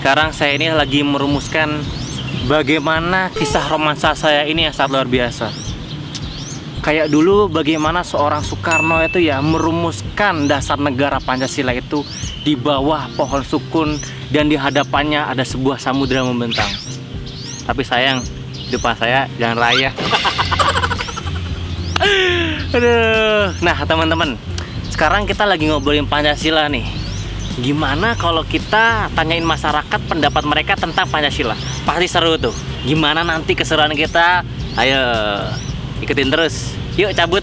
Sekarang saya ini lagi merumuskan bagaimana kisah romansa saya ini yang sangat luar biasa. Kayak dulu bagaimana seorang Soekarno itu ya merumuskan dasar negara Pancasila itu di bawah pohon sukun dan di hadapannya ada sebuah samudera membentang. Tapi sayang, di depan saya jalan raya. Aduh. Nah teman-teman, sekarang kita lagi ngobrolin Pancasila nih. Gimana kalau kita tanyain masyarakat pendapat mereka tentang Pancasila? Pasti seru tuh. Gimana nanti keseruan kita? Ayo, ikutin terus. Yuk cabut.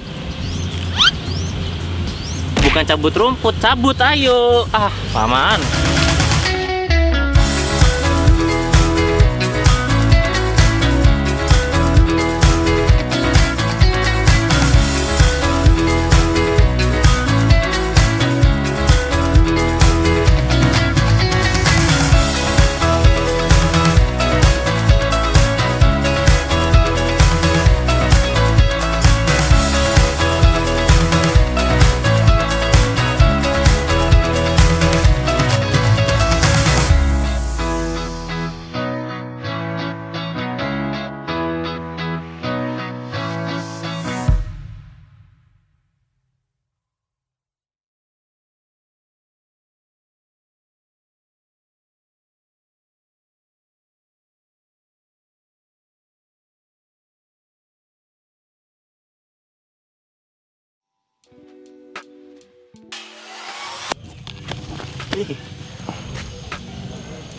Bukan cabut rumput, cabut ayo. Ah, paman.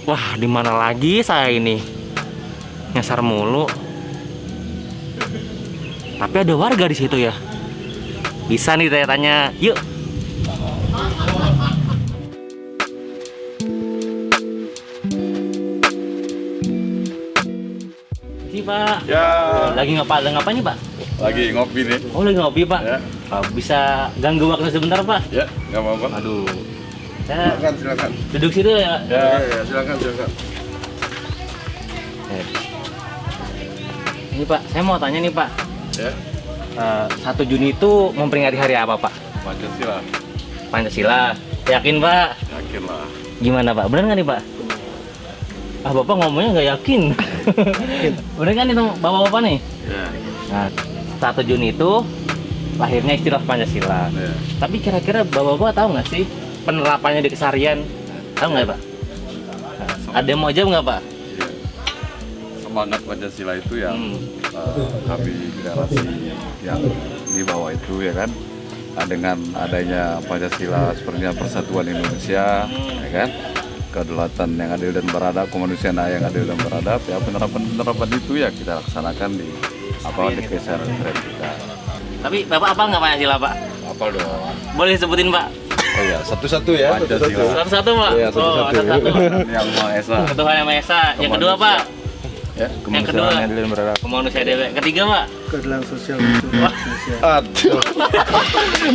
Wah, di mana lagi saya ini? Nyasar mulu. Tapi ada warga di situ ya. Bisa nih tanya-tanya. Yuk. Si Pak. Ya. Lagi ngapain nih Pak? Lagi ngopi nih. Oh, lagi ngopi Pak. Ya. Bisa ganggu waktu sebentar Pak? Ya, nggak apa-apa. Aduh. Saya Silakan. duduk situ ya. Ya, silakan. Ini Pak, saya mau tanya nih Pak. Ya, 1 Juni itu memperingati hari apa Pak? Pancasila. Pancasila. Yakin Pak? Yakin lah. Gimana Pak? Benar nggak nih Pak? Ah, Bapak ngomongnya nggak yakin. Benar kan itu Bapak-Bapak nih? Ya. Nah, 1 Juni itu lahirnya istilah Pancasila. Ya. Tapi kira-kira Bapak-Bapak tahu nggak sih penerapannya di keseharian? Tahu nggak Pak? Nah, ada yang mau jawab nggak Pak? Ya. Semangat Pancasila itu yang kami generasi yang di bawah itu ya kan. Dengan adanya Pancasila sepertinya persatuan Indonesia, ya kan? Kedaulatan yang adil dan beradab, kemanusiaan yang adil dan beradab, ya penerapan itu ya kita laksanakan di di keseharian kita. Tapi Bapak apal nggak Pancasila Pak? Apal dong. Boleh sebutin Pak? Oh ya, satu-satu ya. Pancasila. Satu-satu Pak? Iya, satu-satu. Satu-satu. Yang Maha Esa. Tuhan Yang Maha Esa. Yang kedua Pak? Ya, Yang kedua? kemanusiaan yang adil dan beradab. Kemanusiaan DW. Ketiga Pak? Keadilan sosial Indonesia. Aduh.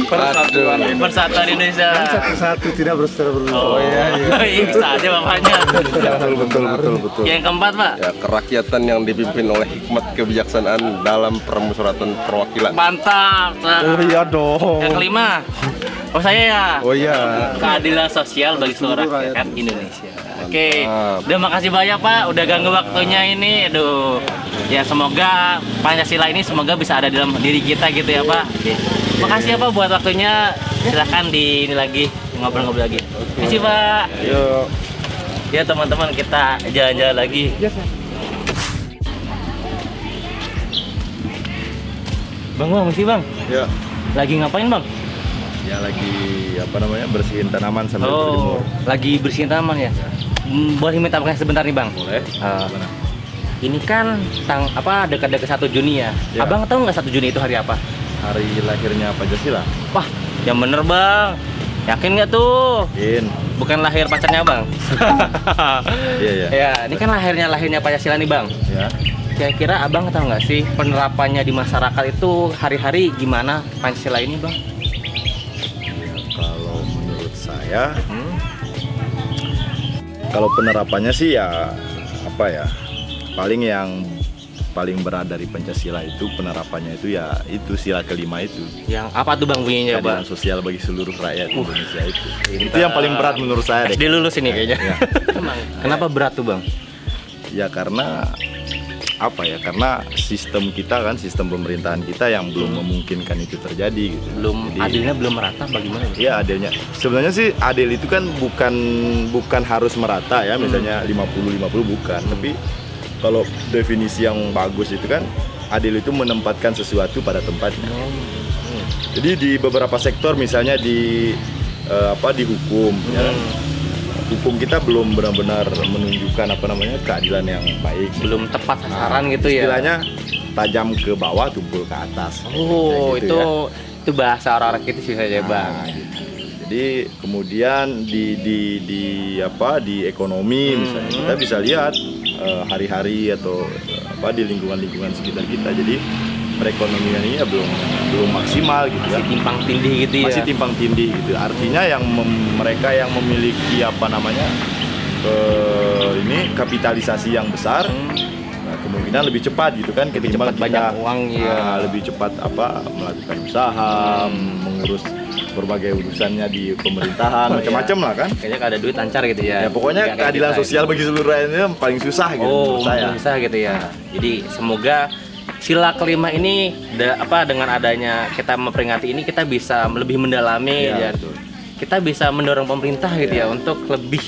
Persatuan Persatuan Indonesia. Satu-satu tidak bersaudara. Oh iya. Bisa aja Bapaknya. Betul. Yang keempat Pak? Ya, kerakyatan yang dipimpin oleh hikmat kebijaksanaan dalam permusyawaratan perwakilan. Mantap. Oh iya dong. Yang kelima? Oh saya ya? Oh iya. Keadilan sosial bagi seluruh rakyat Indonesia. Oke, Mantap. udah makasih banyak Pak, udah ganggu waktunya ini. Aduh, ya semoga Pancasila ini semoga bisa ada dalam diri kita gitu ya Pak. Oke. Makasih ya Pak buat waktunya. Silakan di ini lagi ngobrol-ngobrol lagi. Makasih Pak. Yuk. Ya teman-teman kita jalan-jalan lagi. Bang, mesti Bang. Ya. Lagi ngapain Bang? Ya lagi bersihin tanaman sambil berjemur. Lagi bersihin tanaman ya. Boleh minta pakai sebentar nih Bang? Boleh. Ini kan dekat-dekat 1 Juni ya. Ya. Abang tahu nggak 1 Juni itu hari apa? Hari lahirnya Pancasila. Wah, yang bener Bang. Yakin nggak tuh? In. Bukan lahir pacarnya Bang. Iya. Ya, ini kan lahirnya Pancasila nih Bang. Ya. Kira-kira Abang tahu nggak sih penerapannya di masyarakat itu hari-hari gimana Pancasila ini Bang? Kalau menurut saya, kalau penerapannya sih ya paling yang paling berat dari Pancasila itu penerapannya itu ya itu sila kelima itu. Yang apa tuh Bang bunyinya Keadilan Bang? sosial bagi seluruh rakyat Indonesia itu. Itu yang paling berat menurut saya deh. SD lulus ini kayaknya. Ya. Kenapa berat tuh Bang? Ya karena apa ya? Karena sistem kita kan, sistem pemerintahan kita yang belum memungkinkan itu terjadi gitu. Belum Jadi, adilnya belum merata bagaimana? ya adilnya. Sebenarnya sih adil itu kan bukan harus merata ya, misalnya 50-50 bukan, tapi kalau definisi yang bagus itu kan adil itu menempatkan sesuatu pada tempatnya. Jadi di beberapa sektor misalnya di hukum ya kan? Hukum kita belum benar-benar menunjukkan keadilan yang baik. Belum tepat sasaran gitu ya. Istilahnya tajam ke bawah, tumpul ke atas. Oh, Kayak gitu ya. itu bahasa orang-orang itu sih saja, Bang. Gitu. Jadi kemudian di ekonomi misalnya kita bisa lihat hari-hari atau di lingkungan-lingkungan sekitar kita. Jadi perekonomian ini ya belum maksimal gitu ya. Masih timpang tindih gitu ya. Masih timpang tindih gitu. Artinya yang mereka yang memiliki kapitalisasi yang besar, kemungkinan lebih cepat gitu kan, Lebih ketimbang cepat banyak uang ya. lebih cepat melakukan usaha, mengurus berbagai urusannya di pemerintahan, macam-macam lah kan. Kayaknya kalau ada duit lancar gitu ya. Ya pokoknya Nggak kayak keadilan kita sosial bagi seluruh rakyat itu paling susah gitu menurut saya. Susah gitu ya. Jadi semoga sila kelima ini dengan adanya kita memperingati ini kita bisa lebih mendalami Ya, dan betul. kita bisa mendorong pemerintah gitu ya untuk lebih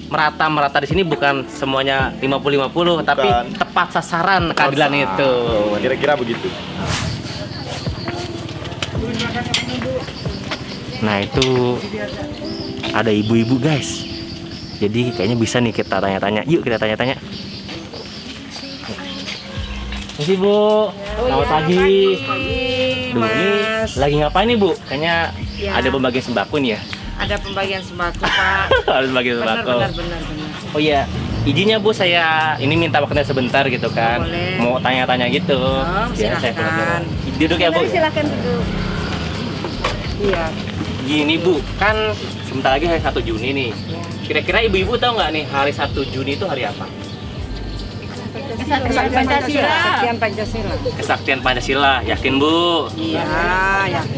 merata di sini, bukan semuanya 50-50 tapi tepat sasaran keadilan itu. Kira-kira begitu. Nah itu ada ibu-ibu guys. Jadi kayaknya bisa nih kita tanya-tanya. Yuk kita tanya-tanya. Masih Bu, selamat pagi. Duh, ini lagi ngapain nih Bu? Kayaknya Ya. ada pembagian sembako nih ya. Ada pembagian sembako, Pak. Ada pembagian sembako. Benar. Oh iya, izinnya Bu saya ini minta waktunya sebentar gitu kan. Boleh. Mau tanya-tanya gitu. Oh, Ya, saya silakan. duduk ya Bu. Silakan duduk. Iya. Gini Bu, kan sebentar lagi hari 1 Juni nih. Kira-kira ibu-ibu tahu nggak nih hari 1 Juni itu hari apa? Kesaktian Pancasila. Kesaktian Pancasila, yakin Bu? Iya,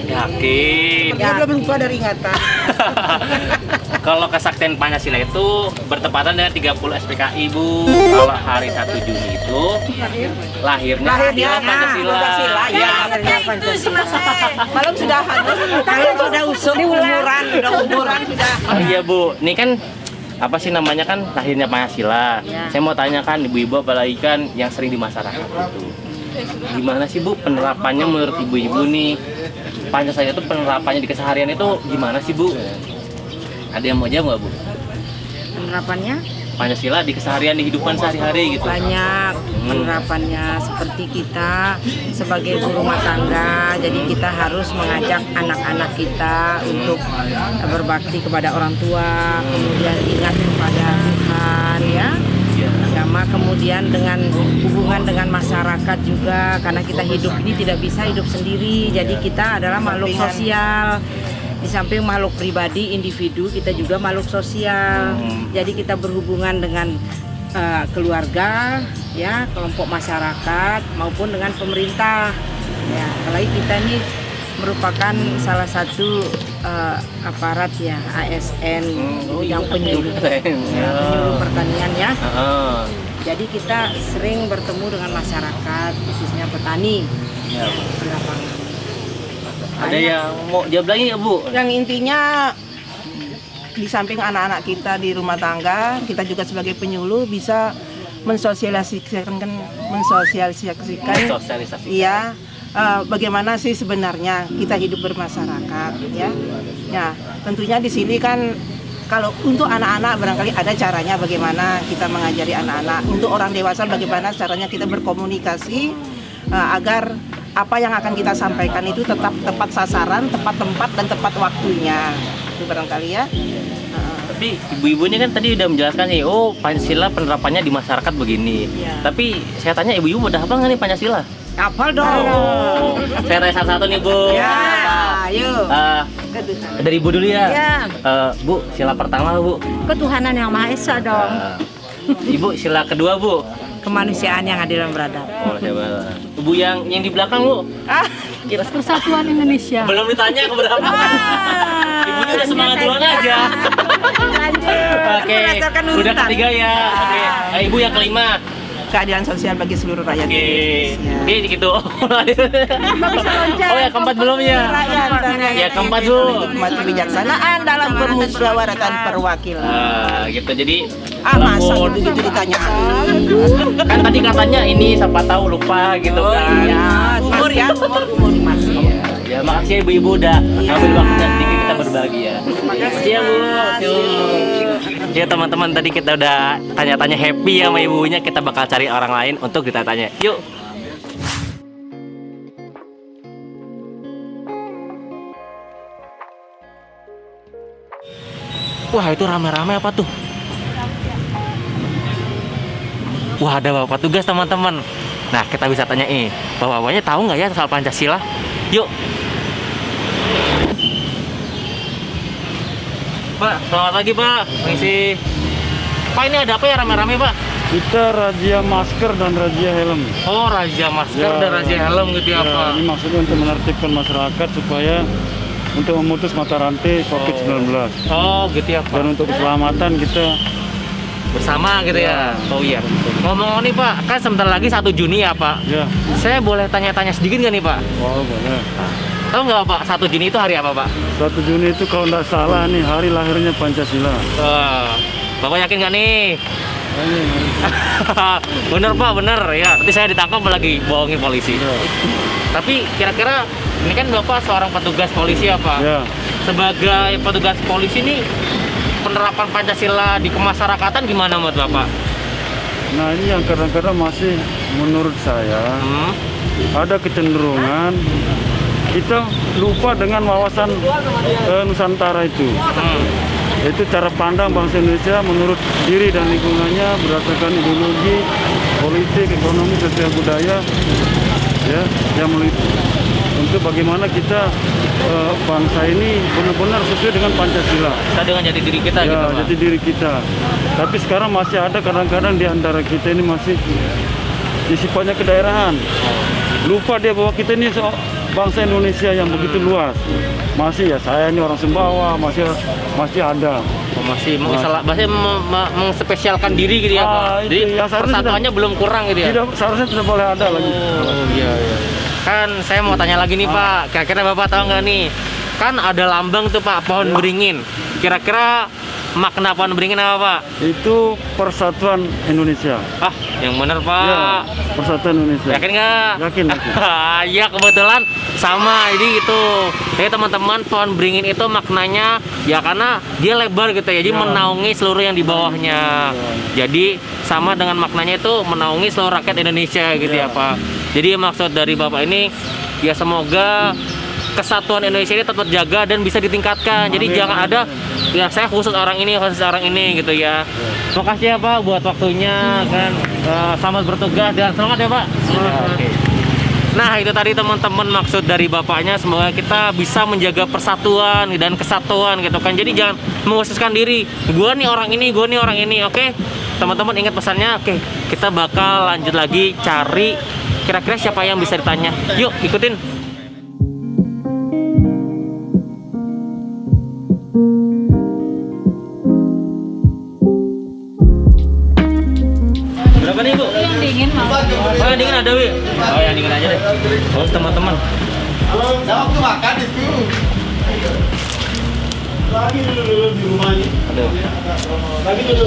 Yakin. Ya, belum lupa dari ingatan. Kalau kesaktian Pancasila itu bertepatan dengan 30 SPKI Bu. Kalau hari 1 Juni itu lahirnya Pancasila. Ya, lahirnya Pancasila. Malam sudah kalian sudah umuran sudah. Oh iya Bu, ini kan apa sih namanya kan lahirnya Pancasila. Ya. Saya mau tanyakan ibu-ibu apalagi kan yang sering di masyarakat itu. Gimana sih Bu penerapannya menurut ibu-ibu nih? Pancasila itu penerapannya di keseharian itu gimana sih Bu? Ada yang mau jawab nggak Bu? Penerapannya Pancasila di keseharian, di kehidupan sehari-hari gitu. banyak penerapannya, seperti kita sebagai ibu rumah tangga, jadi kita harus mengajak anak-anak kita untuk berbakti kepada orang tua, kemudian ingat kepada Tuhan ya, agama, kemudian dengan hubungan dengan masyarakat juga, karena kita hidup ini tidak bisa hidup sendiri, jadi kita adalah makhluk sosial. Di samping makhluk pribadi, individu, kita juga makhluk sosial. Jadi kita berhubungan dengan keluarga, ya, kelompok masyarakat maupun dengan pemerintah. Ya, apalagi kita ini merupakan salah satu aparat ya, ASN yang penyuluh, penyuluh pertanian ya. Jadi kita sering bertemu dengan masyarakat, khususnya petani di lapangan. Ada yang mau jawab lagi nggak Bu? Yang intinya di samping anak-anak kita di rumah tangga, kita juga sebagai penyuluh bisa mensosialisasikan iya, bagaimana sih sebenarnya kita hidup bermasyarakat ya. Ya, tentunya di sini kan kalau untuk anak-anak barangkali ada caranya bagaimana kita mengajari anak-anak. Untuk orang dewasa bagaimana caranya kita berkomunikasi agar apa yang akan kita sampaikan itu tetap tepat sasaran, tepat tempat, dan tepat waktunya. Itu barangkali ya. Tapi ibu-ibu ini kan tadi udah menjelaskan nih, oh Pancasila penerapannya di masyarakat begini. Iya. Tapi saya tanya ibu-ibu udah hafal nggak nih Pancasila? Hafal dong. Saya tanya satu-satu nih Bu. Ya, ayo. Dari Ibu dulu ya. Ya. Bu, sila pertama Bu. Ketuhanan yang Maha Esa dong. Ibu sila kedua Bu. kemanusiaan yang adil dan beradab. Oh, coba. Ibu yang di belakang, Bu. Persatuan Indonesia. Belum ditanya keberapa. Ibunya udah semangat duluan aja. Oke. Berdasarkan Udah urutan. ketiga ya. Oke. Ibu yang kelima. Keadilan sosial bagi seluruh rakyat Oke. Indonesia. Oke, gitu. Oh, yang keempat belum ya? Rakyat dan Ya, keempat, Bu. hikmat kebijaksanaan dalam permusyawaratan perwakilan. Gitu. Jadi Masa walaupun- gitu ditanya. kan tadi katanya ini siapa tahu lupa gitu kan. Ya, umur ya, umur masih. Ya, makasih ya ibu-ibu udah ngambil waktu dan sedikit kita berbagi ya. Makasih ya Bu. Ya teman-teman, tadi kita udah tanya-tanya happy ya sama ibunya, kita bakal cari orang lain untuk kita tanya. Yuk. Wah, itu rame-rame apa tuh? Wah, ada bapak tugas teman-teman. Nah, kita bisa tanya bapak-bapaknya tahu nggak ya soal Pancasila? Yuk. Pak, selamat pagi Pak. Permisi. Pak, ini ada apa ya rame-rame Pak? Kita razia masker dan razia helm. Oh, razia masker Ya, dan razia helm gitu ya Pak. Ini maksudnya untuk menertibkan masyarakat supaya untuk memutus mata rantai COVID-19. Oh, gitu ya Pak. Dan untuk keselamatan kita Bersama gitu ya. Oh iya. Ngomong nih Pak, kan sebentar lagi 1 Juni ya Pak. ya, Saya boleh tanya-tanya sedikit nggak nih Pak? wow boleh. Tahu nggak Pak, 1 Juni itu hari apa Pak? 1 Juni itu kalau nggak salah nih hari lahirnya Pancasila. Bapak yakin nggak nih? Bener Pak, bener ya. Nanti saya ditangkap lagi bohongin polisi. Ya. Tapi kira-kira ini kan Bapak seorang petugas polisi ya Pak. Ya. Sebagai petugas polisi nih, penerapan Pancasila di kemasyarakatan gimana menurut Bapak? Nah ini yang kadang-kadang masih menurut saya ada kecenderungan kita lupa dengan wawasan Nusantara itu. Itu cara pandang bangsa Indonesia menurut diri dan lingkungannya berdasarkan ideologi, politik, ekonomi, sosial budaya, ya, yang untuk bagaimana kita bangsa ini benar-benar sesuai dengan Pancasila. Kita dengan jati diri kita Ya, gitu Pak. jati diri kita. Tapi sekarang masih ada kadang-kadang di antara kita ini masih sifatnya kedaerahan. Lupa dia bahwa kita ini bangsa Indonesia yang begitu luas. Masih ya saya ini orang Sumbawa, masih ada. Oh, masih mengspesialkan diri gitu ya Pak. itu Jadi yang seharusnya persatuannya belum kurang gitu ya. Tidak, seharusnya tidak boleh ada lagi. Oh iya iya. Kan saya mau tanya lagi nih Pak, kira-kira Bapak tahu nggak nih? Kan ada lambang tuh Pak, pohon beringin. Kira-kira makna pohon beringin apa Pak? Itu persatuan Indonesia. Ah, yang bener Pak. Ya, persatuan Indonesia. Yakin nggak? Yakin. Iya kebetulan sama ini gitu. Jadi teman-teman, pohon beringin itu maknanya ya karena dia lebar gitu ya, jadi menaungi seluruh yang di bawahnya. Jadi sama dengan maknanya itu menaungi seluruh rakyat Indonesia gitu ya Pak. Jadi maksud dari Bapak ini ya semoga kesatuan Indonesia ini tetap terjaga dan bisa ditingkatkan. Jadi jangan ada ya saya khusus orang ini gitu ya. Makasih ya Pak buat waktunya kan. Selamat bertugas dan semangat ya Pak. Oke. Nah itu tadi teman-teman maksud dari bapaknya, semoga kita bisa menjaga persatuan dan kesatuan gitu kan. Jadi jangan mengkhususkan diri, gua nih orang ini, oke? Teman-teman ingat pesannya, oke? Kita bakal lanjut lagi cari kira-kira siapa yang bisa ditanya. Yuk ikutin. Berapa nih Bu? Yang dingin mau. Oh yang dingin ada Wi? Oh yang dingin aja deh. Oh teman-teman. Aduh.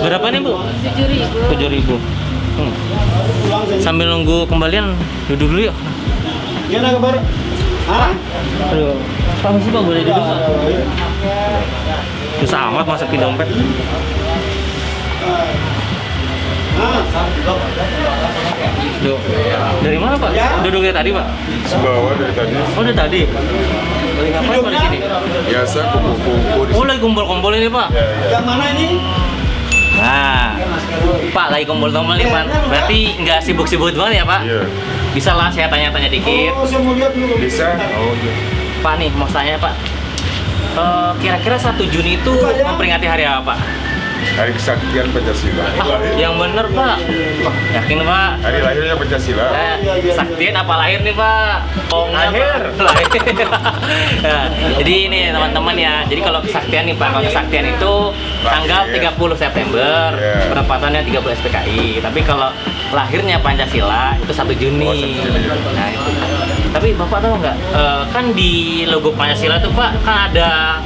Berapa nih Bu? 7.000. 7.000. Sambil nunggu kembalian duduk dulu yuk. Gimana kabar? Aduh. Apa sih Pak boleh duduk Pak? Susah amat masukin dompet. Duh. Dari mana Pak? Duduknya tadi Pak? Sebawa dari tadi. Oh dari tadi? Lagi ngapain Pak di sini? Biasa kumpul-kumpul di Oh lagi kumpul-kumpul ini Pak? Yang mana ini? Nah, Pak lagi kumpul-kumpul nih Pak. Berarti nggak sibuk-sibuk banget ya Pak? Iya. Bisa lah saya tanya-tanya dikit. Oh, saya mau lihat dulu. Bisa. Oh iya. Pak nih mau tanya Pak. Kira-kira 1 Juni itu memperingati hari apa Pak? Hari Kesaktian Pancasila. Yang bener Pak. Yakin Pak? Hari lahirnya Pancasila. Kesaktian apa lahir nih Pak? Oh, lahir. Nah, jadi ini teman-teman ya. Jadi kalau kesaktian nih Pak, kalau kesaktian itu tanggal 30 September, penempatannya 30 SPKI. Tapi kalau lahirnya Pancasila itu 1 Juni. Nah itu. Tapi Bapak tahu nggak? Kan di logo Pancasila itu Pak kan ada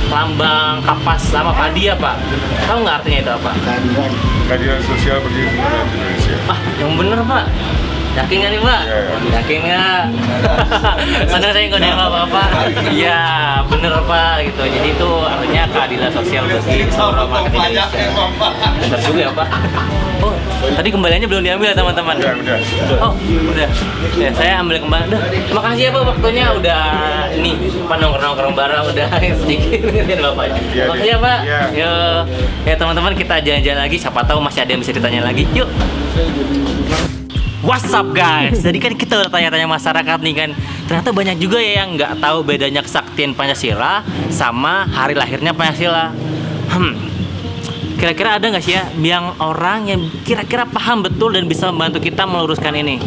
lambang kapas sama padi ya Pak. Tahu nggak artinya itu apa? Keadilan sosial bagi rakyat Indonesia. Yang bener Pak. Yakin nggak nih Pak? Yakin nggak? Senang saya nggak ada Bapak. Iya bener Pak gitu. Jadi itu artinya keadilan sosial bagi seluruh rakyat Indonesia. Bener juga ya Pak. Oh, tadi kembaliannya belum diambil ya teman-teman? Udah. Oh, udah. Ya, saya ambil kembali. Udah. Makasih ya Pak waktunya udah ini nongkrong-nongkrong bareng udah sedikit ngeliatin Bapak. Makasih ya Pak. Yuk. Ya teman-teman kita jalan-jalan lagi. Siapa tahu masih ada yang bisa ditanya lagi. Yuk. What's up guys? Jadi kan kita udah tanya-tanya masyarakat nih kan. Ternyata banyak juga ya yang nggak tahu bedanya kesaktian Pancasila sama hari lahirnya Pancasila. Kira-kira ada nggak sih ya yang orang yang kira-kira paham betul dan bisa membantu kita meluruskan ini?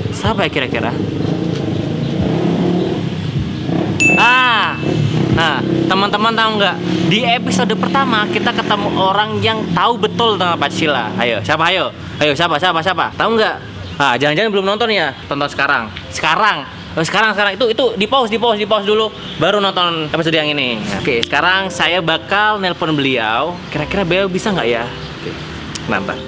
Siapa ya kira-kira? Nah, teman-teman tahu nggak? Di episode pertama kita ketemu orang yang tahu betul tentang Pancasila. Ayo, siapa? Ayo, siapa? Tahu nggak? Ah, jangan-jangan belum nonton ya? Tonton sekarang. Sekarang itu di pause dulu baru nonton episode yang ini. Oke, sekarang saya bakal nelpon beliau. Kira-kira beliau bisa nggak ya? Oke, nanti.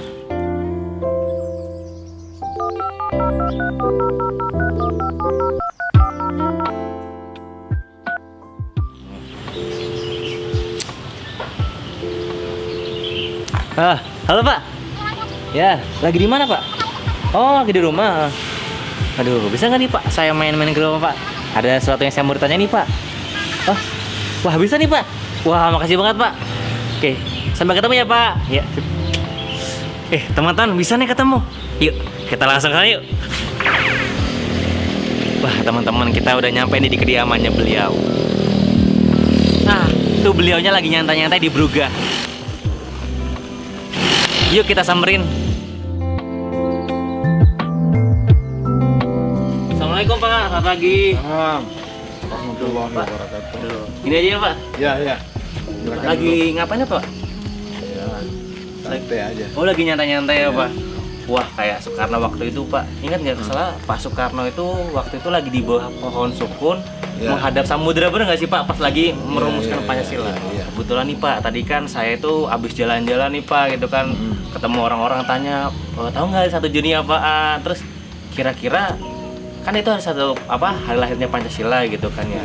Halo Pak. Ya, lagi di mana Pak? Oh, lagi di rumah. Aduh, bisa nggak nih Pak? Saya main-main ke rumah Pak. Ada sesuatu yang saya mau ditanya nih Pak. Oh, wah bisa nih Pak. Wah, makasih banget Pak. Oke, sampai ketemu ya Pak. Ya. Teman-teman bisa nih ketemu. Yuk, kita langsung sana yuk. Wah, teman-teman kita udah nyampe nih di kediamannya beliau. Nah, tuh beliaunya lagi nyantai-nyantai di Brugah. Yuk kita samperin. Assalamualaikum Pak, selamat pagi. Warahmatullahi wabarakatuh. Gini aja ya Pak. Ya. Lagi ngapain ya Pak? Ya, santai aja. Oh lagi nyantai-nyantai ya Pak. Wah kayak Soekarno waktu itu Pak. Ingat nggak salah Pak Soekarno itu waktu itu lagi di bawah pohon sukun menghadap samudera, bener nggak sih Pak? Pas lagi merumuskan Pancasila. Kebetulan nih Pak, tadi kan saya itu habis jalan-jalan nih Pak, gitu kan, ketemu orang-orang tanya, tahu nggak 1 Juni apaan? Terus kira-kira kan itu hari hari lahirnya Pancasila gitu kan ya.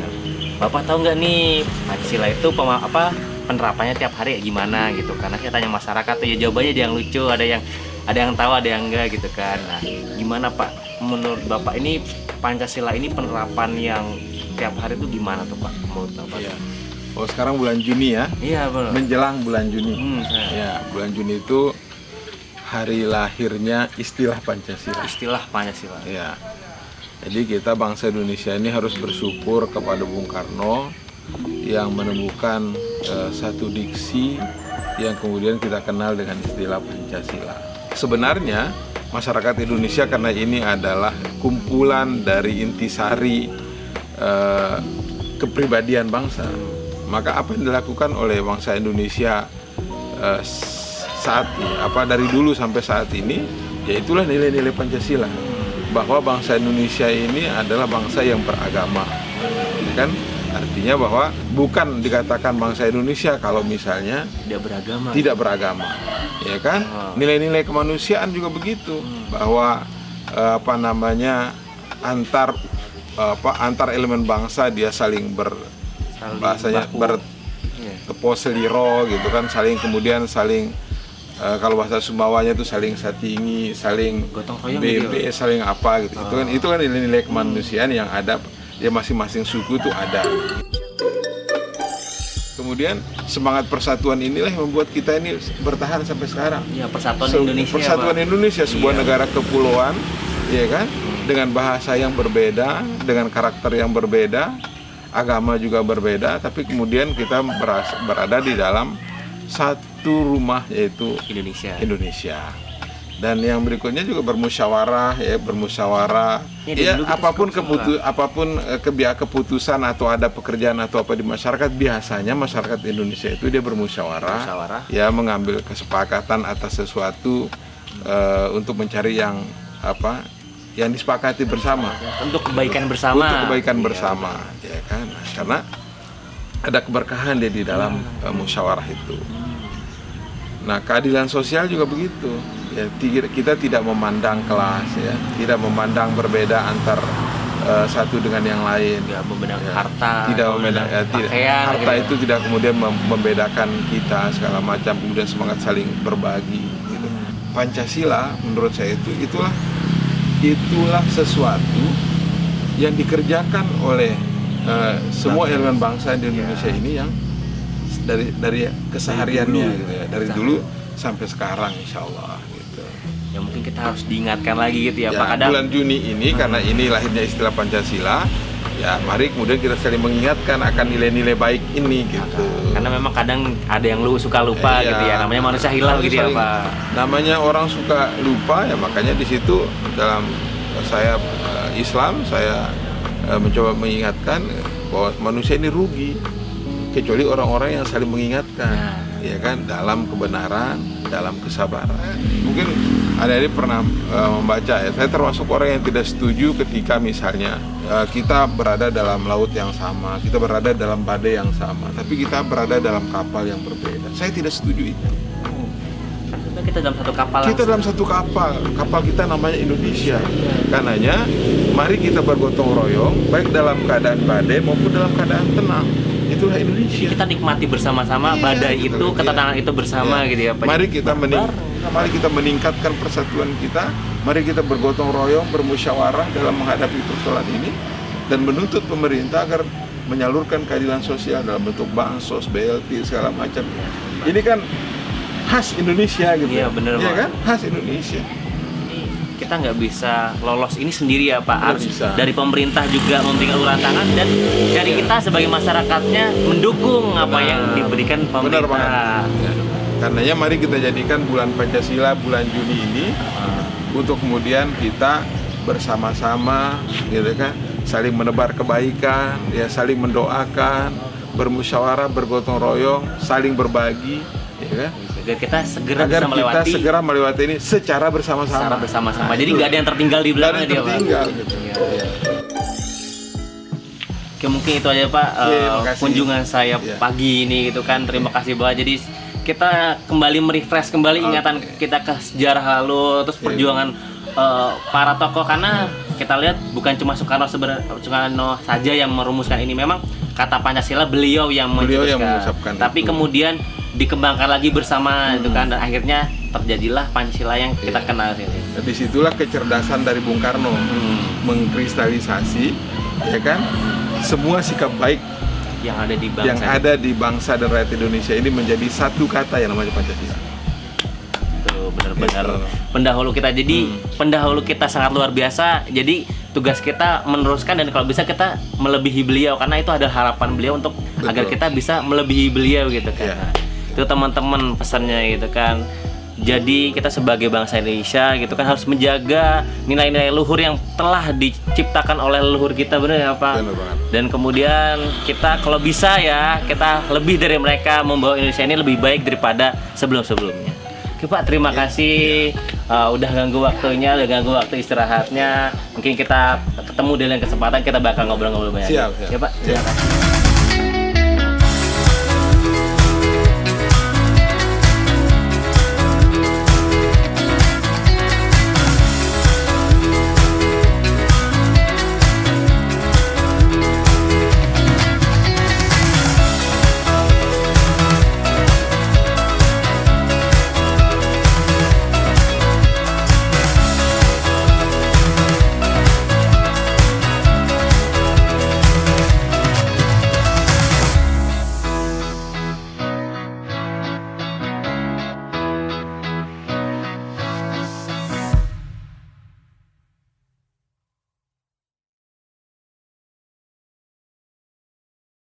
Bapak tahu nggak nih Pancasila itu penerapannya tiap hari ya gimana gitu? Karena saya tanya masyarakat tuh ya jawabannya ada yang lucu, ada yang tahu, ada yang enggak gitu kan. Nah, gimana Pak? Menurut Bapak ini Pancasila ini penerapan yang tiap hari itu gimana tuh Pak? Menurut Bapak? Ya. Oh sekarang bulan Juni ya? Iya benar. Menjelang bulan Juni. Ya, bulan Juni itu hari lahirnya istilah Pancasila. Istilah Pancasila. Ya. Jadi kita bangsa Indonesia ini harus bersyukur kepada Bung Karno yang menemukan satu diksi yang kemudian kita kenal dengan istilah Pancasila. Sebenarnya masyarakat Indonesia karena ini adalah kumpulan dari intisari kepribadian bangsa, maka apa yang dilakukan oleh bangsa Indonesia dari dulu sampai saat ini, yaitulah nilai-nilai Pancasila, bahwa bangsa Indonesia ini adalah bangsa yang beragama, kan? Artinya bahwa bukan dikatakan bangsa Indonesia kalau misalnya tidak beragama, ya kan? Nilai-nilai kemanusiaan juga begitu, bahwa antar elemen bangsa dia saling berteposeliro gitu kan, kalau bahasa Sumbawanya itu saling satingi, saling bebe, saling apa gitu. Itu kan nilai-nilai kemanusiaan yang ada di masing-masing suku itu ada. Kemudian semangat persatuan inilah yang membuat kita ini bertahan sampai sekarang. Ya, Persatuan Indonesia sebuah negara kepulauan, ya kan? Dengan bahasa yang berbeda, dengan karakter yang berbeda, agama juga berbeda, tapi kemudian kita berada di dalam satu rumah, yaitu Indonesia. Dan yang berikutnya juga bermusyawarah, apapun keputusan atau ada pekerjaan atau apa di masyarakat, biasanya masyarakat Indonesia itu dia bermusyawarah, ya mengambil kesepakatan atas sesuatu untuk mencari yang disepakati bersama, untuk kebaikan bersama, bersama, ya kan? Karena ada keberkahan di dalam musyawarah itu. Nah, keadilan sosial juga begitu. Ya, kita tidak memandang kelas, ya, tidak memandang berbeda antar satu dengan yang lain. Tidak memandang harta, tidak memandang pakaian, harta gitu. Itu tidak kemudian membedakan kita segala macam, kemudian semangat saling berbagi. Gitu. Pancasila menurut saya itulah sesuatu yang dikerjakan oleh semua elemen bangsa di Indonesia ini yang dari kesehariannya gitu ya, dari dulu sampai sekarang insya Allah gitu. Ya mungkin kita harus diingatkan lagi gitu ya, Pak. Kadang Bulan Juni ini karena ini lahirnya istilah Pancasila, ya mari kemudian kita saling mengingatkan akan nilai-nilai baik ini gitu. Karena memang kadang ada yang suka lupa gitu ya, namanya manusia hilang gitu ya, Pak. Namanya orang suka lupa, ya makanya di situ dalam saya Islam saya mencoba mengingatkan bahwa manusia ini rugi kecuali orang-orang yang saling mengingatkan, ya kan, dalam kebenaran, dalam kesabaran. Mungkin ada ini pernah membaca, ya, saya termasuk orang yang tidak setuju ketika misalnya kita berada dalam laut yang sama, kita berada dalam badai yang sama, tapi kita berada dalam kapal yang berbeda. Saya tidak setuju itu. Kita dalam satu kapal. Kita dalam satu kapal kita namanya Indonesia. Karenanya, mari kita bergotong royong, baik dalam keadaan badai maupun dalam keadaan tenang. Itulah Indonesia. Kita nikmati bersama-sama badai itu, ketenangan itu bersama gitu ya, Pak. Mari kita meningkatkan persatuan kita. Mari kita bergotong royong, bermusyawarah dalam menghadapi persoalan ini dan menuntut pemerintah agar menyalurkan keadilan sosial dalam bentuk bansos, BLT segala macam. Ini kan khas Indonesia gitu. Iya, bener, ya Pak. kan? Khas Indonesia. Kita nggak bisa lolos ini sendiri ya, Pak. Harus bisa. dari pemerintah juga memberikan uluran tangan dan dari kita sebagai masyarakatnya mendukung apa yang diberikan Benar pemerintah. banget. Ya. Karenanya mari kita jadikan bulan Pancasila, bulan Juni ini untuk kemudian kita bersama-sama, gitu kan, saling menebar kebaikan, ya, saling mendoakan, bermusyawarah, bergotong royong, saling berbagi, ya kan? Agar kita segera melewati ini secara bersama-sama. Jadi nggak ada yang tertinggal di belakang dia, Pak. Gitu. Ya. Oke, mungkin itu aja, Pak, kunjungan saya pagi ini gitu kan. Terima kasih banget. Jadi kita kembali merefresh kembali ingatan kita ke sejarah lalu, terus perjuangan para tokoh, karena kita lihat bukan cuma Soekarno saja yang merumuskan ini. Memang kata Pancasila beliau yang mengucapkan, tapi kemudian dikembangkan lagi bersama itu kan, dan akhirnya terjadilah Pancasila yang kita kenal ini. Disitulah kecerdasan dari Bung Karno mengkristalisasi, ya kan, semua sikap baik yang ada di bangsa dan rakyat Indonesia ini menjadi satu kata yang namanya Pancasila. Tuh, benar-benar pendahulu kita. Jadi pendahulu kita sangat luar biasa. Jadi tugas kita meneruskan dan kalau bisa kita melebihi beliau, karena itu adalah harapan beliau untuk agar kita bisa melebihi beliau gitu kan. Itu teman-teman pesannya gitu kan. Jadi kita sebagai bangsa Indonesia gitu kan harus menjaga nilai-nilai luhur yang telah diciptakan oleh leluhur kita, benar ya, Pak? Dan kemudian kita kalau bisa ya, kita lebih dari mereka membawa Indonesia ini lebih baik daripada sebelum-sebelumnya. Oke, Pak, terima kasih udah ganggu waktunya, udah ganggu waktu istirahatnya. Mungkin kita ketemu di lain kesempatan, kita bakal ngobrol-ngobrol banyak. Siap. Ya, Pak. Terima kasih.